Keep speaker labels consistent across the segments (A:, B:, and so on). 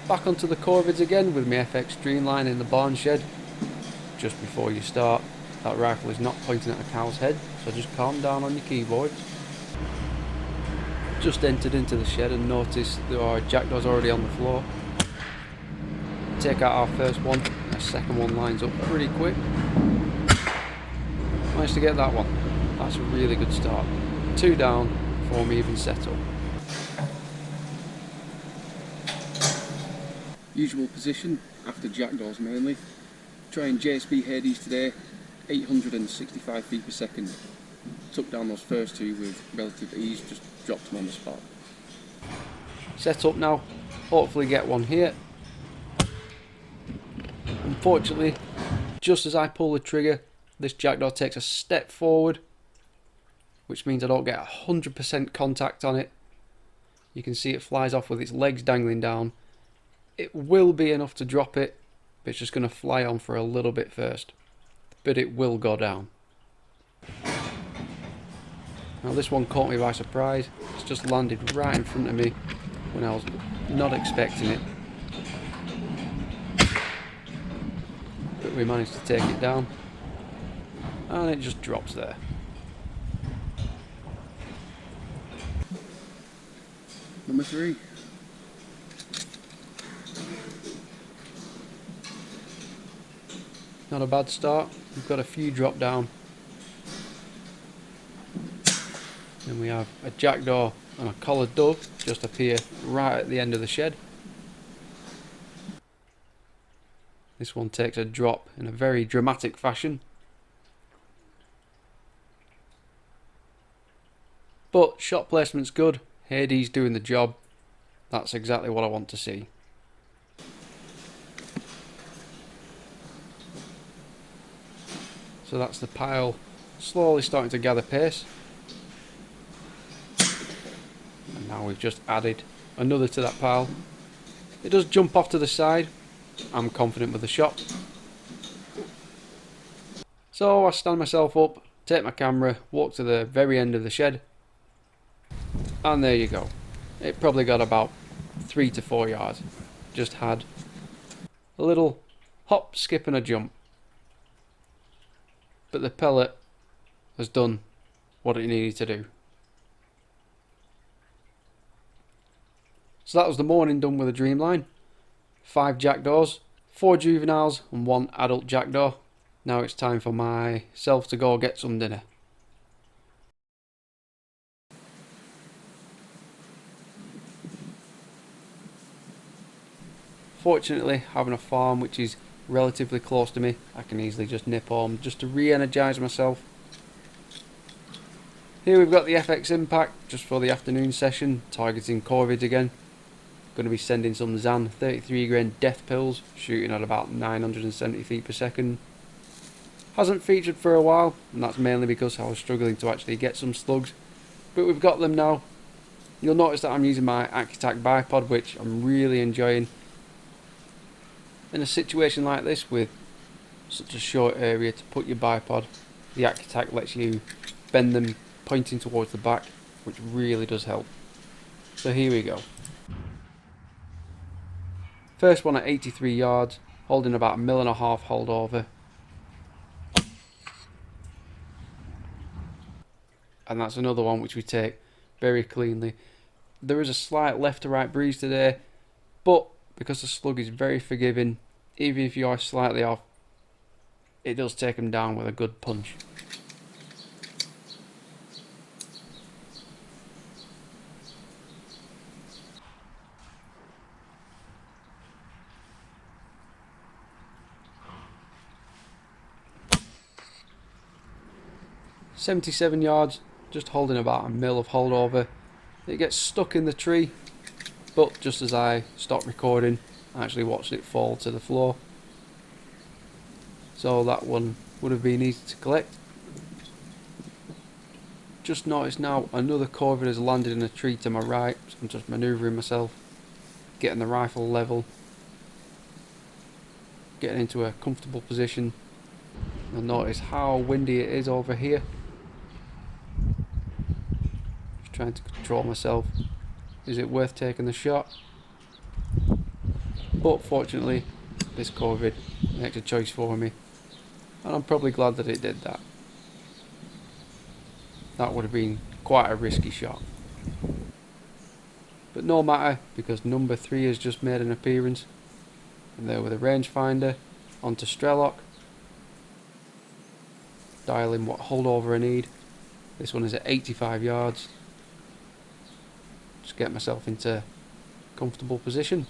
A: Back onto the corvids again with my FX Dreamline in the barn shed. Just before you start, that rifle is not pointing at a cow's head, so just calm down on your keyboards. Just entered into the shed and noticed that our jackdaw's already on the floor. Take out our first one, our second one lines up pretty quick. Managed to get that one. That's a really good start. 2 down before we even set up. Usual position after jackdaws mainly. Trying JSB Hades today, 865 feet per second. Took down those first 2 with relative ease, just dropped them on the spot. Set up now, hopefully get one here. Unfortunately, just as I pull the trigger, this jackdaw takes a step forward, which means I don't get 100% contact on it. You can see it flies off with its legs dangling down. It will be enough to drop it, but it's just going to fly on for a little bit first. But it will go down. Now this one caught me by surprise. It's just landed right in front of me when I was not expecting it. But we managed to take it down. And it just drops there. Number 3. Not a bad start. We've got a few drop down. Then we have a jackdaw and a collared dove just appear right at the end of the shed. This one takes a drop in a very dramatic fashion. But shot placement's good. Hades doing the job. That's exactly what I want to see. So that's the pile slowly starting to gather pace. And now we've just added another to that pile. It does jump off to the side. I'm confident with the shot. So I stand myself up, take my camera, walk to the very end of the shed. And there you go. It probably got about 3 to 4 yards. Just had a little hop, skip and a jump. But the pellet has done what it needed to do. So that was the morning done with a Dreamline. 5 jackdaws, 4 juveniles and 1 adult jackdaw. Now it's time for myself to go get some dinner. Fortunately, having a farm which is relatively close to me, I can easily just nip home just to re-energise myself. Here we've got the FX Impact just for the afternoon session, targeting corvids again. Going to be sending some Zan 33 grain death pills, shooting at about 970 feet per second. Hasn't featured for a while, and that's mainly because I was struggling to actually get some slugs, but we've got them now. You'll notice that I'm using my Accu-Tac Bipod, which I'm really enjoying. In a situation like this with such a short area to put your bipod, the Accu-Tac lets you bend them pointing towards the back, which really does help. So here we go. First one at 83 yards, holding about 1.5 mil holdover. And that's another one which we take very cleanly. There is a slight left to right breeze today, but because the slug is very forgiving, even if you are slightly off, it does take them down with a good punch. .77 yards, just holding about 1 mil of holdover. It gets stuck in the tree, but just as I stopped recording, I actually watched it fall to the floor. So that one would have been easy to collect. Just noticed now another corvid has landed in a tree to my right, so I'm just manoeuvring myself, getting the rifle level, getting into a comfortable position. You'll notice how windy it is over here. Just trying to control myself. Is it worth taking the shot? but fortunately this Corvid makes a choice for me, and I'm probably glad that it did that. That would have been quite a risky shot. But no matter, because number 3 has just made an appearance. And there with a rangefinder onto Strelok. Dial in what holdover I need. This one is at 85 yards. Just get myself into comfortable position.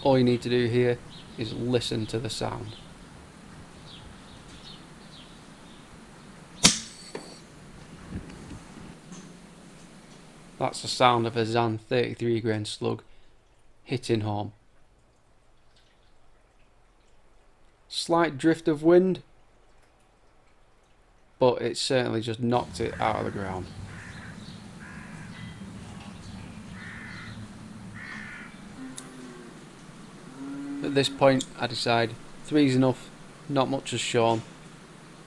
A: All you need to do here is listen to the sound. That's the sound of a Zan 33 grain slug hitting home. Slight drift of wind, but it certainly just knocked it out of the ground. At this point I decide 3's enough, not much has shown,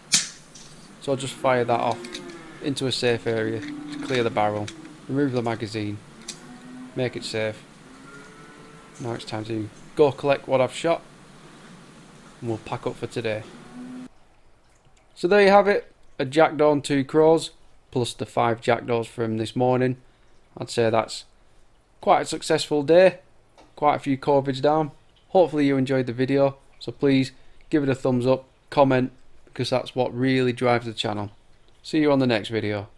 A: so I'll just fire that off into a safe area to clear the barrel, remove the magazine, make it safe. Now it's time to go collect what I've shot and we'll pack up for today. So there you have it, a jackdaw and 2 crows plus the 5 jackdaws from this morning. I'd say that's quite a successful day, quite a few corvids down. Hopefully you enjoyed the video, so please give it a thumbs up, comment, because that's what really drives the channel. See you on the next video.